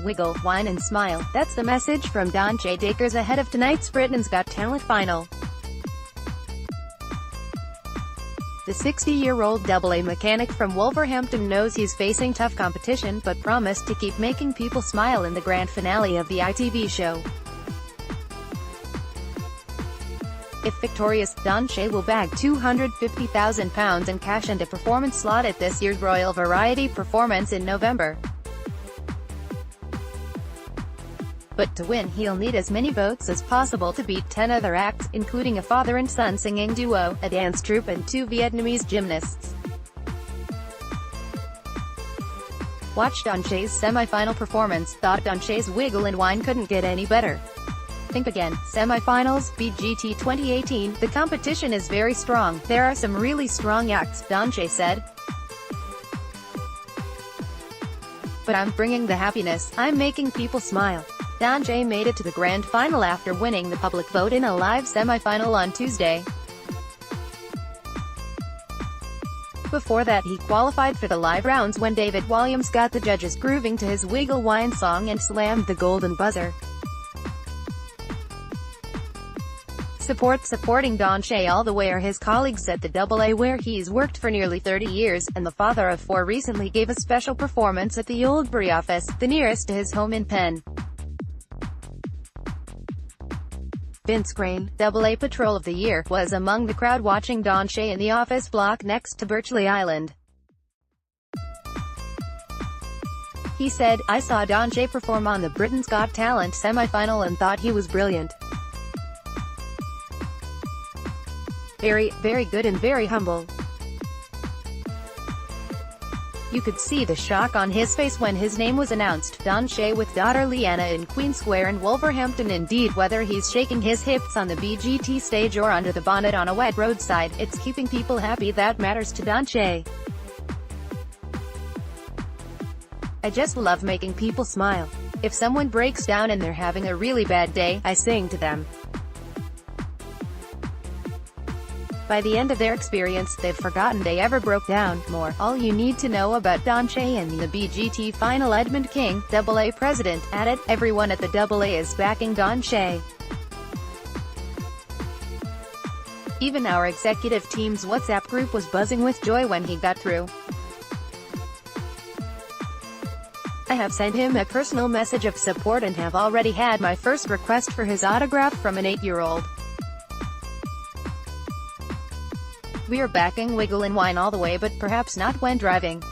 wiggle, whine and smile. That's the message from Donchez Dacres ahead of tonight's Britain's Got Talent final. The 60-year-old AA mechanic from Wolverhampton knows he's facing tough competition, but promised to keep making people smile in the grand finale of the ITV show. If victorious, Donchez will bag £250,000 in cash and a performance slot at this year's Royal Variety Performance in November. But to win, he'll need as many votes as possible to beat 10 other acts, including a father and son singing duo, a dance troupe and 2 Vietnamese gymnasts. Watch Donchez's semi-final performance. Thought Donchez's wiggle and whine couldn't get any better. Think again. Semi-finals, BGT 2018. The competition is very strong. There are some really strong acts, Donchez said. But I'm bringing the happiness. I'm making people smile. Donchez made it to the grand final after winning the public vote in a live semi-final on Tuesday. Before that, he qualified for the live rounds when David Williams got the judges grooving to his wiggle whine song and slammed the golden buzzer. Supporting Donchez all the way are his colleagues at the AA, where he's worked for nearly 30 years, and the father of 4 recently gave a special performance at the Oldbury office, the nearest to his home in Penn. Vince Crane, AA Patrol of the Year, was among the crowd watching Donchez in the office block next to Birchley Island. He said, "I saw Donchez perform on the Britain's Got Talent semi-final and thought he was brilliant. Very, very good and very humble." You could see the shock on his face when his name was announced. Donchez with daughter Leanna in Queen Square in Wolverhampton. Indeed, whether he's shaking his hips on the BGT stage or under the bonnet on a wet roadside, it's keeping people happy that matters to Donchez. "I just love making people smile. If someone breaks down and they're having a really bad day, I sing to them. By the end of their experience, they've forgotten they ever broke down." More. All you need to know about Donchez and the BGT final. Edmund King, AA president, added, "Everyone at the AA is backing Donchez. Even our executive team's WhatsApp group was buzzing with joy when he got through. I have sent him a personal message of support and have already had my first request for his autograph from an 8-year-old. We are backing wiggle and whine all the way, but perhaps not when driving."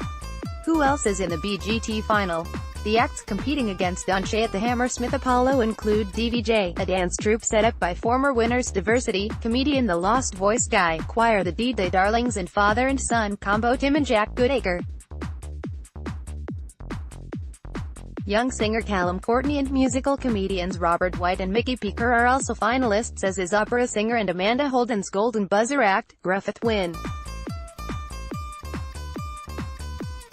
Who else is in the BGT final? The acts competing against Donchez at the Hammersmith Apollo include DVJ, a dance troupe set up by former winners Diversity, comedian The Lost Voice Guy, choir The D-Day Darlings and father and son combo Tim and Jack Goodacre. Young singer Callum Courtney and musical comedians Robert White and Mickey Peaker are also finalists, as is opera singer and Amanda Holden's Golden Buzzer act, Griffith Wynn.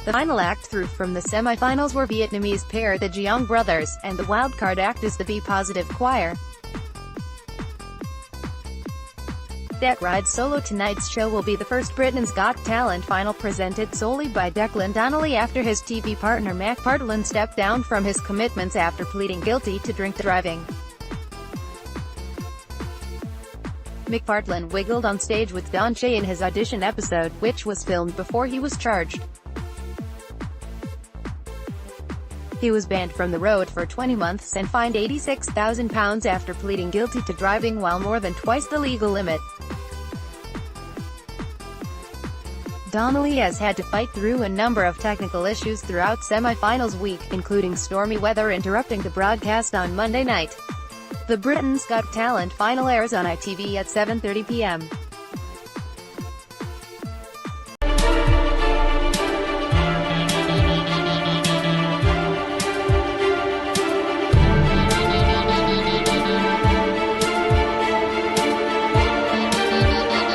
The final act through from the semi-finals were Vietnamese pair the Jeong brothers, and the wildcard act is the Be Positive choir. Dec rides solo. Tonight's show will be the first Britain's Got Talent final presented solely by Declan Donnelly after his TV partner Mac Partland stepped down from his commitments after pleading guilty to drink driving. Mick Partland wiggled on stage with Donchez in his audition episode, which was filmed before he was charged. He was banned from the road for 20 months and fined £86,000 after pleading guilty to driving while more than twice the legal limit. Donnelly has had to fight through a number of technical issues throughout semi-finals week, including stormy weather interrupting the broadcast on Monday night. The Britain's Got Talent final airs on ITV at 7:30 p.m.